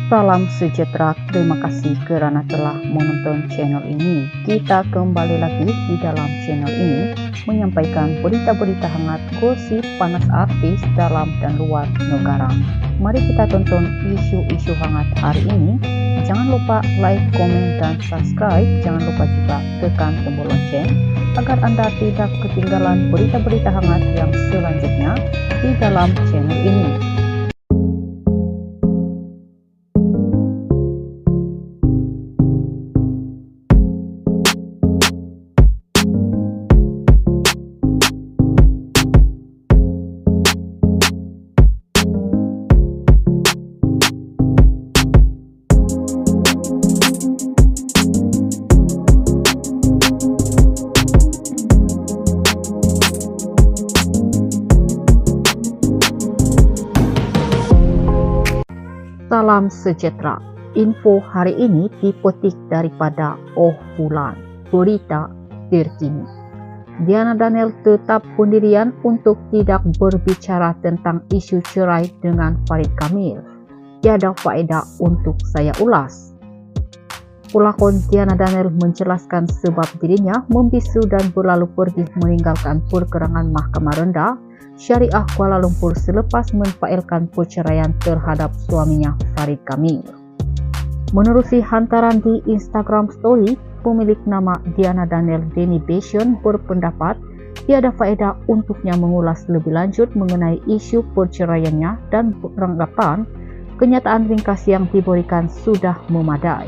Salam sejahtera, terima kasih karena telah menonton channel ini. Kita kembali lagi di dalam channel ini menyampaikan berita-berita hangat, gosip panas artis dalam dan luar negara. Mari kita tonton isu-isu hangat hari ini. Jangan lupa like, komen, dan subscribe. Jangan lupa juga tekan tombol lonceng agar Anda tidak ketinggalan berita-berita hangat yang selanjutnya di dalam channel ini. Salam sejahtera. Info hari ini dipetik daripada Oh Bulan, berita terkini. Diana Daniel tetap pendirian untuk tidak berbicara tentang isu cerai dengan Farid Kamil. Tiada faedah untuk saya ulas. Pelakon Diana Daniel menjelaskan sebab dirinya membisu dan berlalu pergi meninggalkan perkerangan Mahkamah Rendah Syariah Kuala Lumpur selepas memfailkan perceraian terhadap suaminya Farid Kamil. Menerusi hantaran di Instagram Story, pemilik nama Diana Daniel Denny Bastion berpendapat tiada faedah untuknya mengulas lebih lanjut mengenai isu perceraiannya dan beranggapan kenyataan ringkas yang diberikan sudah memadai.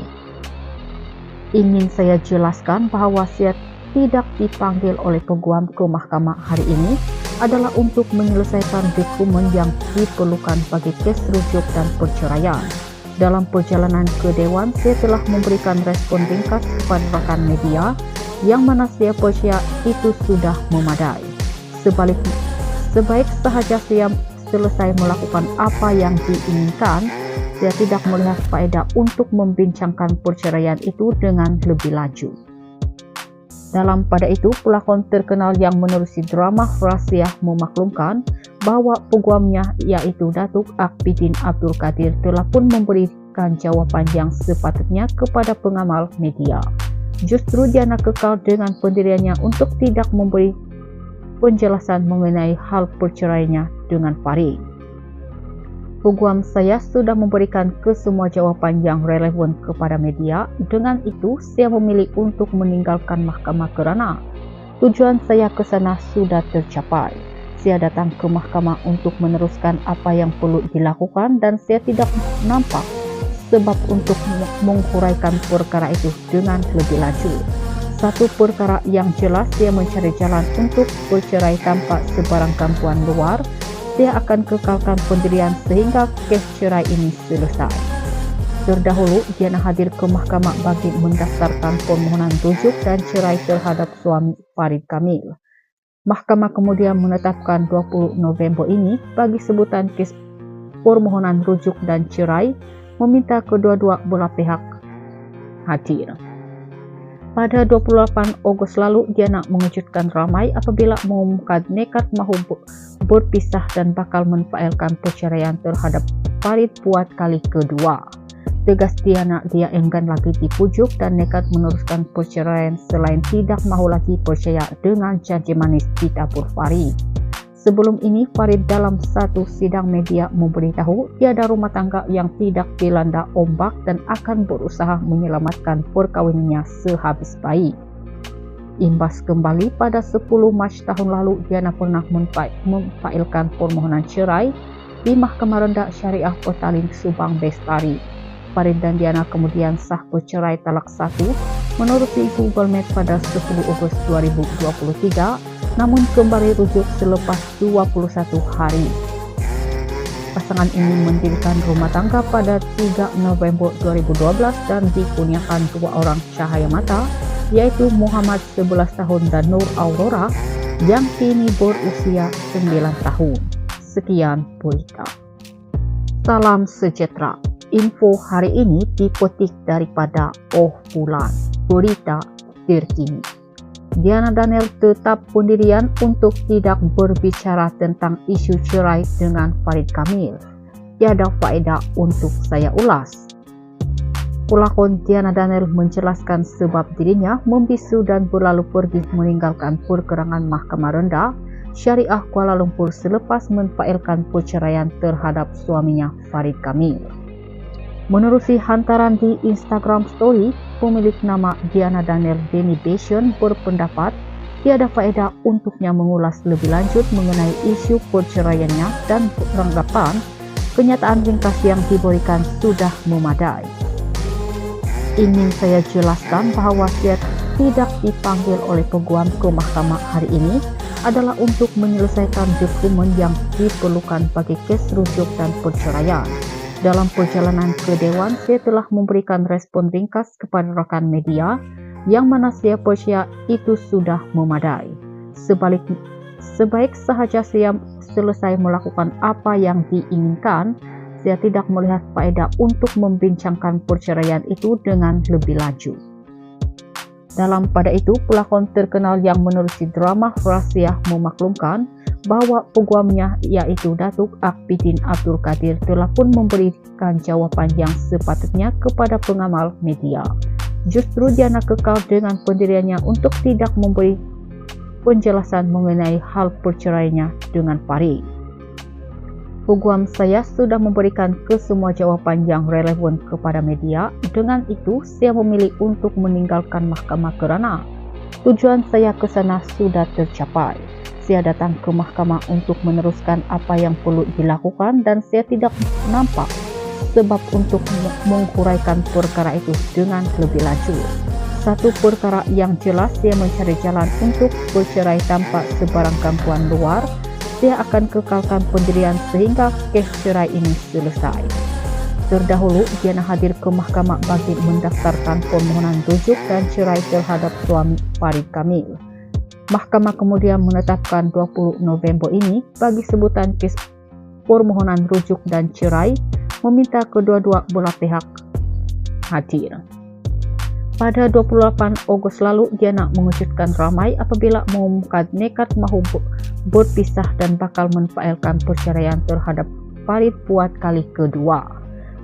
Ingin saya jelaskan bahwa saya tidak dipanggil oleh peguam ke mahkamah hari ini adalah untuk menyelesaikan dokumen yang diperlukan bagi kes rujuk dan perceraian. Dalam perjalanan ke Dewan, saya telah memberikan respon ringkas kepada rekan media yang mana saya percaya itu sudah memadai. Sebaik sahaja saya selesai melakukan apa yang diinginkan, saya tidak melihat faedah untuk membincangkan perceraian itu dengan lebih lanjut. Dalam pada itu, pelakon terkenal yang menerusi drama Rahasia memaklumkan bahwa peguamnya yaitu Datuk Akbidin Abdul Qadir telah pun memberikan jawaban yang sepatutnya kepada pengamal media. Justru Diana kekal dengan pendiriannya untuk tidak memberi penjelasan mengenai hal perceraiannya dengan Farid. Peguam saya sudah memberikan kesemua jawaban yang relevan kepada media. Dengan itu, saya memilih untuk meninggalkan mahkamah kerana tujuan saya ke sana sudah tercapai. Saya datang ke mahkamah untuk meneruskan apa yang perlu dilakukan dan saya tidak nampak sebab untuk menghuraikan perkara itu dengan lebih lanjut. Satu perkara yang jelas, saya mencari jalan untuk bercerai tanpa sebarang gangguan luar. Saya akan kekalkan pendirian sehingga kes cerai ini selesai. Terdahulu, Diana hadir ke mahkamah bagi mendaftarkan permohonan rujuk dan cerai terhadap suami Farid Kamil. Mahkamah kemudian menetapkan 20 November ini bagi sebutan kes permohonan rujuk dan cerai, meminta kedua-dua belah pihak hadir. Pada 28 Ogos lalu, Diana mengejutkan ramai apabila mengumumkan nekat mahu berpisah dan bakal memfailkan perceraian terhadap Farid buat kali kedua. Tegas Diana, dia enggan lagi dipujuk dan nekat meneruskan perceraian selain tidak mahu lagi percaya dengan janji manis ditabur Farid. Sebelum ini, Farid dalam satu sidang media memberitahu tiada rumah tangga yang tidak dilanda ombak dan akan berusaha menyelamatkan perkawinannya sehabis baik. Imbas kembali pada 10 Mac tahun lalu, Diana pernah memfailkan permohonan cerai di Mahkamah Rendah Syariah Petaling Subang Bestari. Farid dan Diana kemudian sah bercerai talak 1 menurut Google Maps pada 10 Ogos 2023, namun kembali rujuk selepas 21 hari. Pasangan ini mendirikan rumah tangga pada 3 November 2012 dan dikurniakan 2 orang cahaya mata, yaitu Muhammad 11 tahun dan Nur Aurora yang kini berusia 9 tahun. Sekian berita. Salam sejahtera. Info hari ini dipetik daripada Oh Bulan, berita terkini. Diana Daniel tetap pendirian untuk tidak berbicara tentang isu cerai dengan Farid Kamil. tiada faedah untuk saya ulas. Pelakon Diana Daniel menjelaskan sebab dirinya membisu dan berlalu pergi meninggalkan perkerangan Mahkamah Rendah Syariah Kuala Lumpur selepas memfailkan perceraian terhadap suaminya Farid Kamil. Menerusi hantaran di Instagram Story, pemilik nama Diana Daniel Denny Bastion berpendapat tiada faedah untuknya mengulas lebih lanjut mengenai isu perceraiannya dan beranggapan kenyataan ringkas yang diberikan sudah memadai. Ingin saya jelaskan bahwa saya tidak dipanggil oleh peguam ke mahkamah hari ini adalah untuk menyelesaikan dokumen yang diperlukan bagi kes rujuk dan perceraian. Dalam perjalanan ke Dewan, saya telah memberikan respon ringkas kepada rekan media yang mana saya percaya itu sudah memadai. Sebaik sahaja saya selesai melakukan apa yang diinginkan, saya tidak melihat faedah untuk membincangkan perceraian itu dengan lebih lanjut. Dalam pada itu, pelakon terkenal yang menerusi drama Rahasia memaklumkan bahwa peguamnya yaitu Datuk Akpidin Abdul Qadir telah pun memberikan jawaban yang sepatutnya kepada pengamal media. Justru Diana kekal dengan pendiriannya untuk tidak memberi penjelasan mengenai hal perceraiannya dengan Farid. Peguam saya sudah memberikan kesemua jawaban yang relevan kepada media. Dengan itu, saya memilih untuk meninggalkan mahkamah kerana tujuan saya ke sana sudah tercapai. Saya datang ke mahkamah untuk meneruskan apa yang perlu dilakukan dan saya tidak nampak sebab untuk menghuraikan perkara itu dengan lebih lanjut. Satu perkara yang jelas, saya mencari jalan untuk bercerai tanpa sebarang gangguan luar. Saya akan kekalkan pendirian sehingga kes cerai ini selesai. Terdahulu, Diana hadir ke mahkamah bagi mendaftarkan permohonan rujuk dan cerai terhadap suami Farid Kamil. Mahkamah kemudian menetapkan 20 November ini bagi sebutan kes permohonan rujuk dan cerai, meminta kedua-dua belah pihak hadir. Pada 28 Ogos lalu, Diana mengejutkan ramai apabila mengumumkan nekat mahu berpisah dan bakal memfailkan perceraian terhadap Farid buat kali kedua.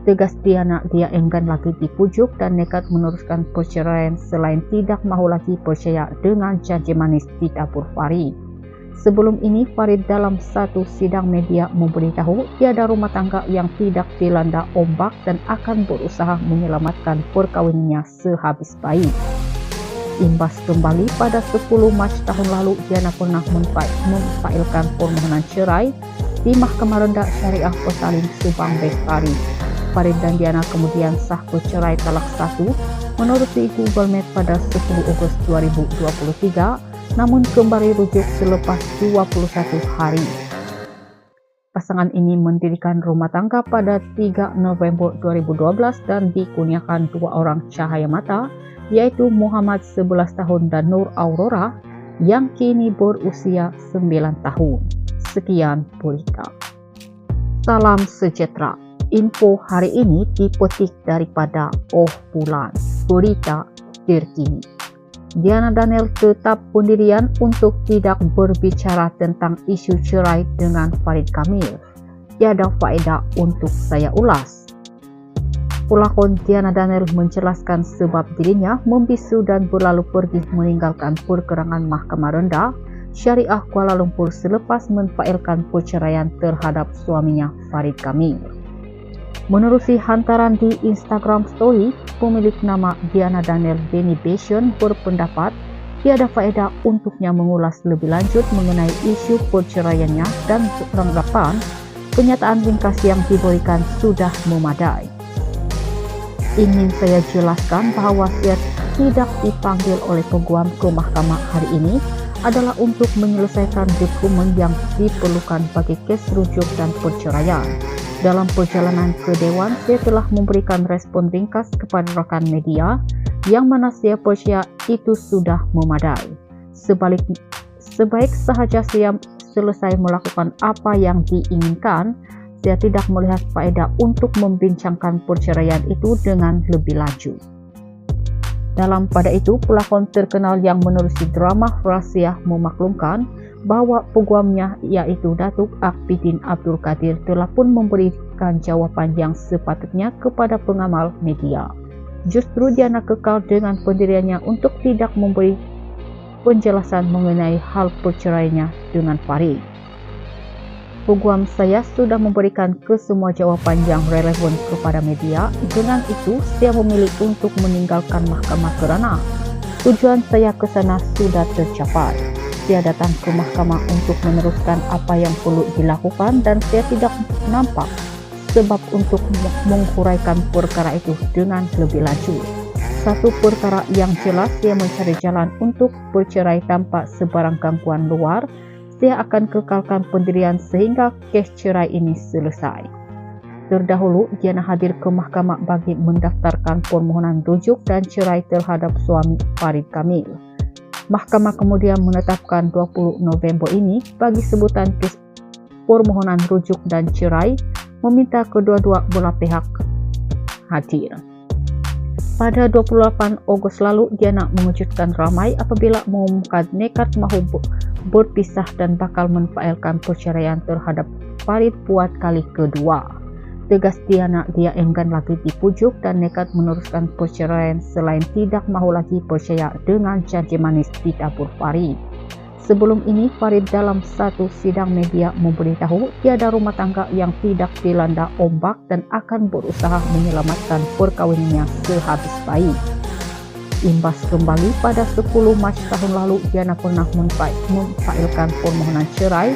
Tegas Diana, dia enggan lagi dipujuk dan nekat meneruskan perceraian selain tidak mahu lagi percaya dengan janji manis di dapur Farid. Sebelum ini, Farid dalam satu sidang media memberitahu tiada rumah tangga yang tidak dilanda ombak dan akan berusaha menyelamatkan perkawinannya sehabis baik. Imbas kembali pada 10 Mac tahun lalu, Diana pernah memfailkan permohonan cerai di Mahkamah Rendah Syariah Pesalim Subang Bestari. Farid dan Diana kemudian sah bercerai talak 1 menurut Google Map pada 10 Agustus 2023, namun kembali rujuk selepas 21 hari. Pasangan ini mendirikan rumah tangga pada 3 November 2012 dan dikurniakan 2 orang cahaya mata, yaitu Muhammad 11 tahun dan Nur Aurora yang kini berusia 9 tahun. Sekian berita. Salam sejahtera. Info hari ini dipetik daripada Oh Bulan, berita terkini. Diana Daniel tetap pendirian untuk tidak berbicara tentang isu cerai dengan Farid Kamil. Tiada faedah untuk saya ulas. Pelakon Diana Daniel menjelaskan sebab dirinya membisu dan berlalu pergi meninggalkan perkerangan Mahkamah Rendah Syariah Kuala Lumpur selepas memfailkan perceraian terhadap suaminya Farid Kamil. Menerusi hantaran di Instagram Story, pemilik nama Diana Daniel Denny Bastion berpendapat tiada faedah untuknya mengulas lebih lanjut mengenai isu perceraiannya dan beranggapan kenyataan ringkas yang diberikan sudah memadai. Ingin saya jelaskan bahwa saya tidak dipanggil oleh peguam ke mahkamah hari ini adalah untuk menyelesaikan dokumen yang diperlukan bagi kes rujuk dan perceraian. Dalam perjalanan ke Dewan, saya telah memberikan respon ringkas kepada rekan media yang mana saya percaya itu sudah memadai. Sebaik sahaja saya selesai melakukan apa yang diinginkan, saya tidak melihat faedah untuk membincangkan perceraian itu dengan lebih lanjut. Dalam pada itu, pelakon terkenal yang menerusi drama Rahasia memaklumkan bahwa peguamnya yaitu Datuk Akpidin Abdul Qadir telah pun memberikan jawapan yang sepatutnya kepada pengamal media. Justru Diana kekal dengan pendiriannya untuk tidak memberi penjelasan mengenai hal perceraiannya dengan Farid. Peguam saya sudah memberikan kesemua jawapan yang relevan kepada media. Dengan itu, saya memilih untuk meninggalkan mahkamah kerana tujuan saya ke sana sudah tercapai. Saya datang ke mahkamah untuk meneruskan apa yang perlu dilakukan dan saya tidak nampak sebab untuk menghuraikan perkara itu dengan lebih lanjut. Satu perkara yang jelas, saya mencari jalan untuk bercerai tanpa sebarang gangguan luar. Saya akan kekalkan pendirian sehingga kes cerai ini selesai. Terdahulu, Diana hadir ke mahkamah bagi mendaftarkan permohonan rujuk dan cerai terhadap suami Farid Kamil. Mahkamah kemudian menetapkan 20 November ini bagi sebutan kes permohonan rujuk dan cerai, meminta kedua-dua belah pihak hadir. Pada 28 Ogos lalu, Diana mengejutkan ramai apabila mengumumkan nekat mahu berpisah dan bakal memfailkan perceraian terhadap Farid buat kali kedua. Tegas Diana, dia enggan lagi dipujuk dan nekat meneruskan perceraian selain tidak mahu lagi percaya dengan janji manis di dapur Farid. Sebelum ini, Farid dalam satu sidang media memberitahu tiada rumah tangga yang tidak dilanda ombak dan akan berusaha menyelamatkan perkawinannya sehabis baik. Imbas kembali pada 10 Mac tahun lalu, Diana pernah memfailkan permohonan cerai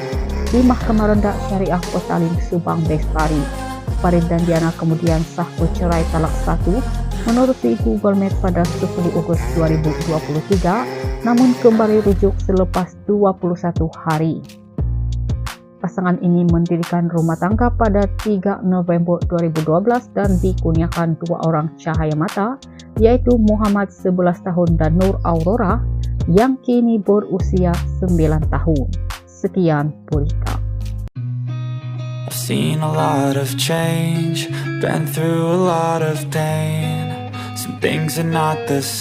di Mahkamah Rendah Syariah Petaling Subang Bestari. Farid dan Diana kemudian sah bercerai talak 1 menurut Google Map pada 10 Ogos 2023, namun kembali rujuk selepas 21 hari. Pasangan ini mendirikan rumah tangga pada 3 November 2012 dan dikurniakan 2 orang cahaya mata, yaitu Muhammad 11 tahun dan Nur Aurora yang kini berusia 9 tahun. Sekian berita. I've seen a lot of change, been through a lot of pain. Some things are not the same.